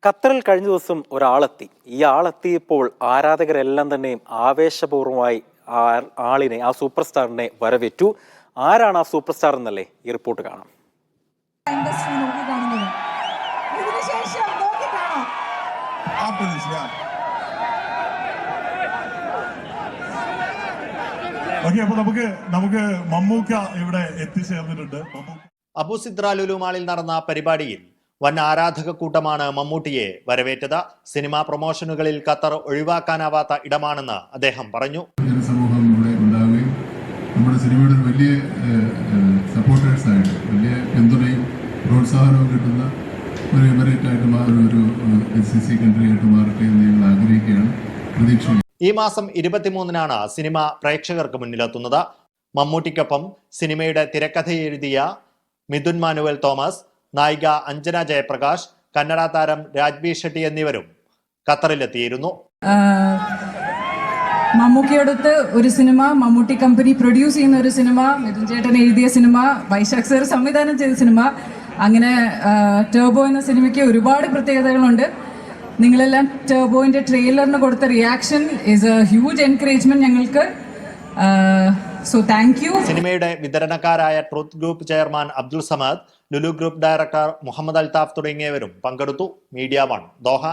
ഖത്തറിൽ കഴിഞ്ഞ ദിവസം ഒരാളെത്തി. ഈ ആളെത്തിയപ്പോൾ ആരാധകരെല്ലാം തന്നെ ആവേശപൂർവ്വമായി ആ സൂപ്പർ സ്റ്റാറിനെ വരവേറ്റു. ആരാണ് ആ സൂപ്പർ സ്റ്റാർ എന്നല്ലേ ഈ റിപ്പോർട്ട് കാണാം. നമുക്ക് മമ്മൂക്ക ഇവിടെ എത്തിച്ചേർന്നിട്ടുണ്ട്. അബു സിദ്ര ലുലു മാളിൽ നടന്ന പരിപാടിയിൽ വൻ ആരാധക കൂട്ടമാണ് മമ്മൂട്ടിയെ വരവേറ്റത്. സിനിമാ പ്രൊമോഷനുകളിൽ ഖത്തർ ഒഴിവാക്കാനാവാത്ത ഇടമാണെന്ന് അദ്ദേഹം പറഞ്ഞു. ജനസമൂഹം ഇവിടെ ഉണ്ടാവുകയും നമ്മുടെ സിനിമയുടെ വലിയ സപ്പോർട്ടേഴ്സ് ആയിട്ട് വലിയ പിന്തുണയും പ്രോത്സാഹനവും കിട്ടുന്ന ഒരു എമിറേറ്റ് ആയിട്ട് ഒരു GCC കൺട്രി ആയിട്ട് മാറട്ടെ എന്ന് ഞങ്ങൾ ആഗ്രഹിക്കുകയാണ്. പ്രതീക്ഷ ഈ മാസം 23-നാണ് സിനിമ പ്രേക്ഷകർക്ക് മുന്നിലെത്തുന്നത്. മമ്മൂട്ടിക്കൊപ്പം സിനിമയുടെ തിരക്കഥ എഴുതിയ മിഥുൻ മാനുവൽ തോമസ്, നായിക അഞ്ജന ജയപ്രകാശ്, കന്നഡ താരം രാജ്ബി ഷെട്ടി എന്നിവരും ഖത്തറിലെത്തിയിരുന്നു. മമ്മൂക്കിയോടൊത്ത് ഒരു സിനിമ, മമ്മൂട്ടി കമ്പനി പ്രൊഡ്യൂസ് ചെയ്യുന്ന ഒരു സിനിമ, മിഥുൻ ചേട്ടൻ എഴുതിയ സിനിമ, വൈശാഖ് സർ സംവിധാനം ചെയ്ത സിനിമ, അങ്ങനെ ടർബോ എന്ന സിനിമയ്ക്ക് ഒരുപാട് പ്രത്യേകതകളുണ്ട്. നിങ്ങളെല്ലാം ടർബോയിന്റെ ട്രെയിലറിന് കൊടുത്ത reaction is a huge encouragement ഞങ്ങൾക്ക്. So thank you. സിനിമയുടെ വിതരണക്കാരായ Truth Group chairman Abdul Samad, Lulu Group director Muhammad Althaf തുടങ്ങിയവരും പങ്കെടുത്തു. Media 1 Doha.